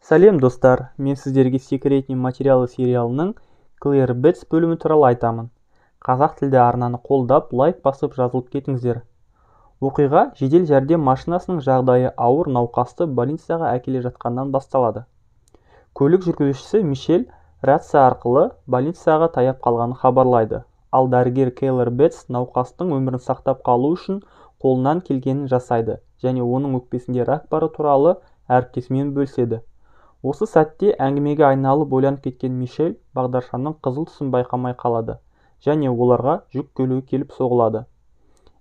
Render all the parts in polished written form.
Сәлем достар, мен сіздерге секретный материалы сериалының Claire Bets бөлімі туралы айтамын. Қазақ тілді арнаны қолдап, лайк басып жазылып кетіңіздер. Оқиға жедел жәрдем машинасының жағдайы ауыр науқасты больницаға әкеле жатқаннан басталады. Көлік жүргізушісі Мишель рация арқылы больницаға таяп қалғанын хабарлайды. Ал дәрігер Claire Bets науқастың өмірін сақтап қалу үшін қолынан келгенін жасайды және оның өкпесінде рак бары туралы әріптесімен бөліседі. Осы сәтте әңгімеге айналып ойланып кеткен Мишель бағдаршамның қызыл түсін байқамай қалады және оларға жүк көлігі келіп соғылады.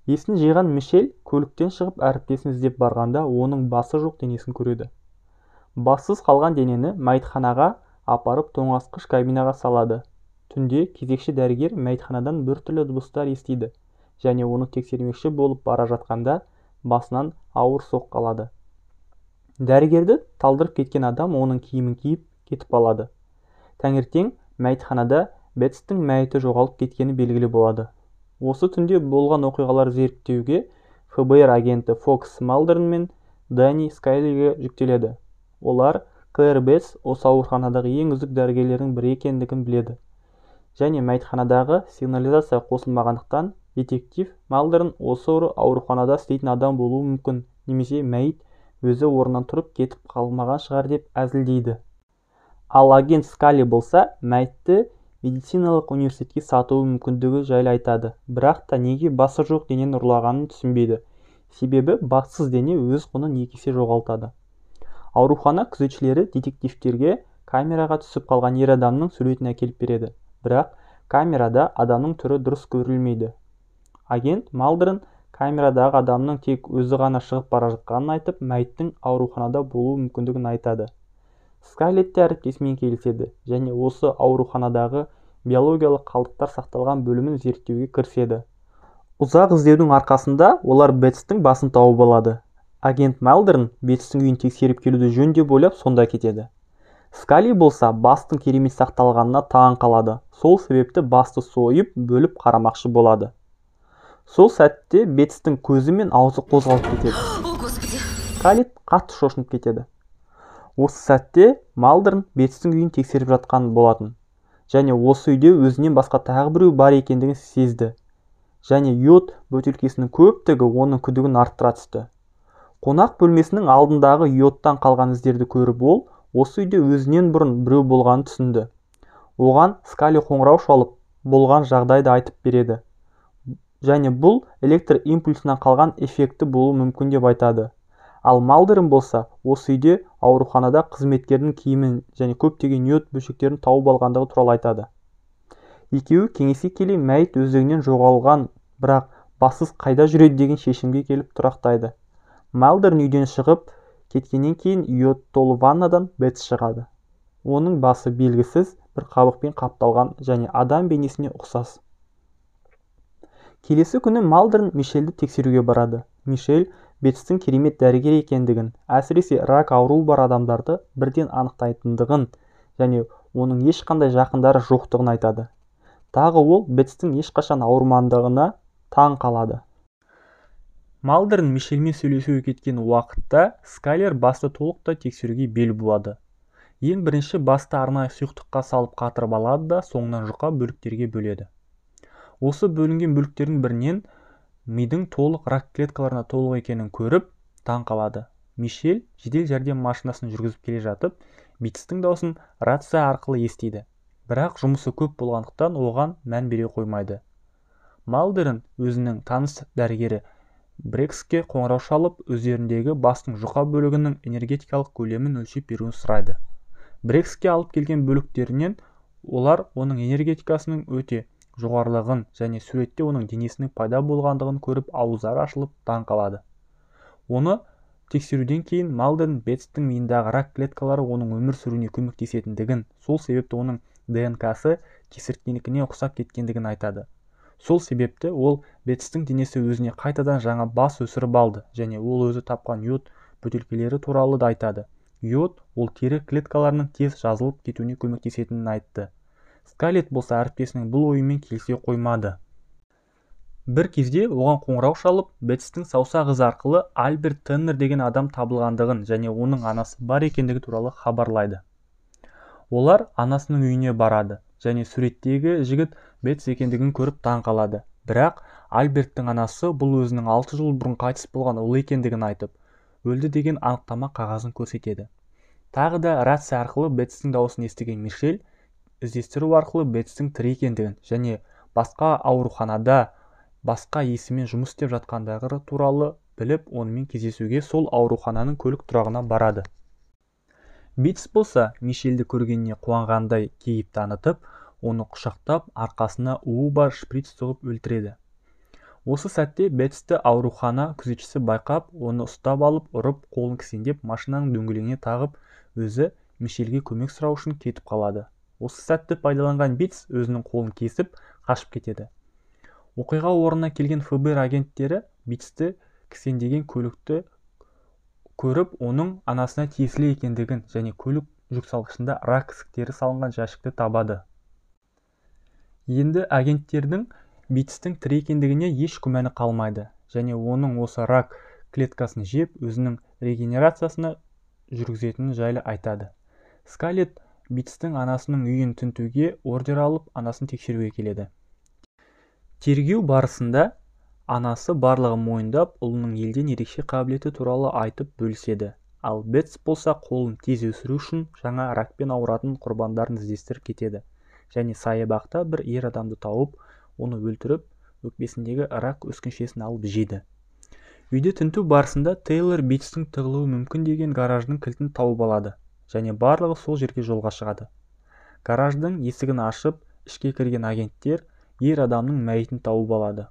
Есін жиған Мишель көліктен шығып әріптесін іздеп барғанда оның басы жоқ денесін көреді. Бассыз қалған денені мәйітханаға апарып тоңазытқыш кабинаға салады. Түнде кезекші дәрігер мәйітханадан біртүрлі дыбыстар естиді және оны тексермекші болып бара жатқанда басынан ауыр соққы алады. Дәрігерді талдырып кеткен адам оның киімін киіп кетіп алады. Таңертең мәйітханада Бетстің мәйіті жоғалып кеткені белгілі болады. Осы түнде болған оқиғалар зерттеуге ФБР агенті Фокс Малдерн мен Дани Скайлиге жүктеледі. Олар Claire Bets осы ауруханадағы ең үздік дәрігерлердің бірі екендігін біледі. Және мәйітханадағы сигнализация қосылмағандықтан детектив Малдерн осы ауруханада істейтін адам болуы мүмкін, немесе мәйіт өзі орнынан тұрып кетіп қалмаған шығар деп әзілдейді. Ал агент Скали болса, мәйітті медициналық университетке сатуы мүмкіндігі жайлы айтады, бірақ та неге басы жоқ денені ұрлағанын түсінбейді. Себебі бассыз дене өз құнын 2 есе жоғалтады. Аурухана күзетшілері детективтерге камераға түсіп қалған ер адамның суретін әкеліп береді, бірақ камерада адамның түрі дұрыс көрілмейді. Агент Малдерн камерадағы адамның тек өзі ғана шығып бара жатқанын айтып, мәйіттің ауруханада болуы мүмкіндігін айтады. Скайлетт әріптесімен келіседі және осы ауруханадағы биологиялық қалдықтар сақталған бөлімін зерттеуге кіріседі. Ұзақ іздеудің арқасында олар Бетстің басын тауып алады. Агент Малдерн Бетстің үйін тексеріп келуді жөн деп ойлап сонда кетеді. Скали болса бастың керемет сақталғанына таң қалады. Сол себепті басты сойып, бөліп қарамақшы болады. Сол сәтте Бетстің көзі мен аузы қозғалып кетеді. Скайлетт қатты шошынып кетеді. Осы сәтте Малдерн Бетстің үйін тексеріп жатқан болатын. Және осы үйде өзінен басқа тағы біреу бар екендігін сезді. Және йод бөтелкесінің көптігі оның күдігін арттыра түсті. Қонақ бөлмесінің алдындағы йодтан қалған іздерді көріп ол, осы үйде өзінен бұрын біреу болғанын түсінді. Оған Скали қоңырау шалып, болған жағдайды айтып береді. Және бұл электр импульсынан қалған эффекті болуы мүмкін деп айтады. Ал Малдерн болса, осы үйде ауруханада қызметкердің киімін және көптеген йод бөлшектерін тауып алғандығы туралы айтады. Екеуі кеңесе келе мәйіт өздігінен жоғалған, бірақ бассыз қайда жүреді деген шешімге келіп тұрақтайды. Малдерн үйден шығып кеткеннен кейін йод толы ваннадан Бетс шығады. Оның басы белгісіз бір қабықпен қапталған және адам бейнесіне ұқсас. Келесі күні Малдерн Мишельді тексеруге барады. Мишель Бетстің керемет дәрігер екендігін, әсіресе рак ауруы бар адамдарды бірден анықтайтындығын және оның ешқандай жақындары жоқтығын айтады. Тағы ол Бетстің ешқашан ауырмағандығына таң қалады. Малдерн Мишельмен сөйлесуге кеткен уақытта Скайлер басты толықтай тексеруге бел буады. Ең бірінші басты арнайы сұйықтыққа салып қатырып алады да соңынан жұқа бөліктерге бөледі. Осы бөлінген бөліктердің бірінен мидың толық рак клеткаларына толық екенін көріп, таң қалады. Мишель жедел жәрдем машинасын жүргізіп келе жатып, Бетстің даусын рация арқылы естиді. Бірақ жұмысы көп болғандықтан оған мән бере қоймайды. Малдерн өзінің таныс дәрігері Брекске қоңырау шалып, өздеріндегі бастың жұқа бөлігінің энергетикалық көлемін өлшеп беруін сұрайды. Брекске алып келген бөліктерінен олар оның энергетикасының өте жоғарылығын және суретте оның денесінің пайда болғандығын көріп ауыздары ашылып таң қалады. Оны тексеруден кейін Малдерн Бетстің миындағы рак клеткалары оның өмір сүруіне көмектесетіндігін, сол себепті оның ДНК-сы кесірткенікіне ұқсап кеткендігін айтады. Сол себепті ол Бетстің денесі өзіне қайтадан жаңа бас өсіріп алды және ол өзі тапқан йод бөтелкелері туралы да айтады. Йод ол тері клеткаларының тез жазылып кетуіне көмектесетінін айтты. Скайлетт болса әріптесінің бұл ойымен келісе қоймады. Бір кезде оған қоңырау шалып, Бетстің саусақ ізі арқылы Альберт Теннер деген адам табылғандығын және оның анасы бар екендігі туралы хабарлайды. Олар анасының үйіне барады және суреттегі жігіт Бетс екендігін көріп таң қалады. Бірақ Альберттің анасы бұл өзінің 6 жыл бұрын қайтыс болған ұлы екендігін айтып, өлді деген анықтама қағазын көрсетеді. Тағы да рация арқылы Бетстің дауысын естіген Мишель іздестіру арқылы Бетстің тірі екендігін және басқа ауруханада басқа есіммен жұмыс істеп жатқандығы туралы біліп, онымен кездесуге сол аурухананың көлік тұрағына барады. Бетс болса, Мишельді көргеніне қуанғандай кейіп танытып, оны құшақтап, арқасына уы бар шприц соғып өлтіреді. Осы сәтте Бетсті аурухана күзетшісі байқап, оны ұстап алып, ұрып, қолын кісендеп, машинаның дөңгелене тағып, өзі Мишельге көмек сұрау үшін кетіп қалады. Осы сәтті пайдаланған Бетс өзінің қолын кесіп, қашып кетеді. Оқиға орнына келген ФБР агенттері Бетсті кісендеген көлікті көріп, оның анасына тиесілі екендігін және көлік жүксалғышында рак ісіктері салынған жәшікті табады. Енді агенттердің Бетстің тірі екендігіне еш күмәні қалмайды және оның осы рак клеткасын жеп, өзінің регенерациясына жүргізетіні жайлы айтады. Скарлетт Бетстің анасының үйін тінтуге ордер алып, анасын тексеруге келеді. Тергеу барысында анасы барлығын мойындап, ұлының елден ерекше қабілеті туралы айтып бөліседі. Ал Бетс болса қолын тез өсіру үшін жаңа ракпен ауыратын құрбандарын іздестіріп кетеді және саябақта бір ер адамды тауып, оны өлтіріп, өкпесіндегі рак өскіншесін алып жейді. Үйді тінту барысында Тейлор Бетстің тығылуы мүмкін деген гараждың кілтін тауып алады және барлығы сол жерге жолға шығады. Гараждың есігін ашып, ішке кірген агенттер ер адамның мәйітін тауып алады.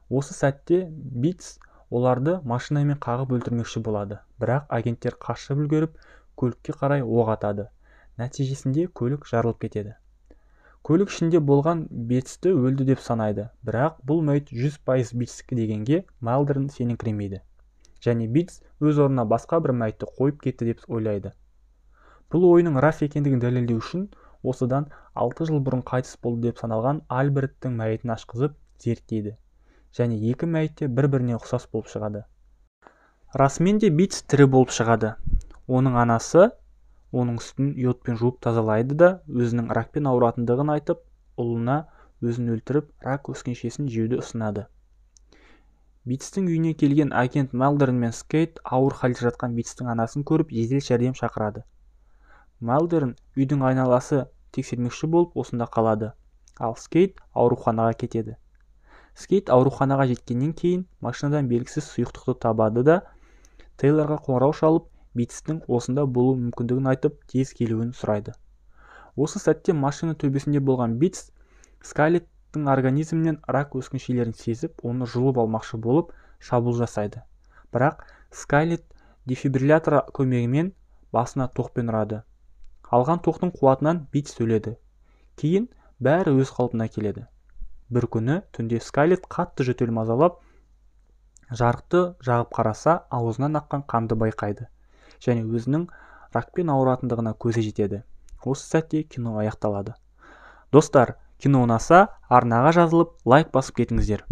Осы сәтте Бетс оларды машинамен қағып өлтірмекші болады, бірақ агенттер қашып үлгеріп, көлікке қарай оқ атады. Нәтижесінде көлік жарылып кетеді. Көлік ішінде болған Бетсті өлді деп санайды, бірақ бұл мәйіт 100% Бетстікі дегенге Малдерн сеніңкіремейді. Және Бетс өз орнына басқа бір мәйітті қойып кетті деп ойлайды. Бұл ойының рас екендігін дәлелдеу үшін осыдан 6 жыл бұрын қайтыс болды деп саналған Альберттің мәйітін ашқызып зерттейді. Және екі мәйітте бір-біріне ұқсас болып шығады. Расымен де Бетс тірі болып шығады. Оның анасы оның үстін йодпен жуып тазалайды да, өзінің ракпен ауыратындығын айтып, ұлына өзін өлтіріп, рак өскіншесін жеуді ұсынады. Бетстің үйіне келген агент Малдерн мен Скейт ауыр халде жатқан Бетстің анасын көріп, жедел жәрдем шақырады. Малдерн үйдің айналасы тексермекші болып осында қалады, ал Скейт ауруханаға кетеді. Скейт ауруханаға жеткеннен кейін машинадан белгісіз сұйықтықты табады да, Тейлорға қоңырау шалып, Бетстің осында болу мүмкіндігін айтып, тез келуін сұрайды. Осы сәтте машина төбесінде болған Бетс Скарлетттің организмінен рак өскіншелерін сезіп, оны жұлып алмақшы болып шабуыл жасайды. Бірақ Скарлетт дефибриллятор көмегімен басына тоқпен ұрады. Алған тоқтың қуатынан Бетс өледі. Кейін бәрі өз қалпына келеді. Бір күні түнде Скарлетт қатты жөтел мазалап, жарықты жағып қараса, аузынан аққан қанды байқайды және өзінің ракпен ауыратындығына көзі жетеді. Осы сәтте кино аяқталады. Достар, кино ұнаса, арнаға жазылып, лайк басып кетіңіздер.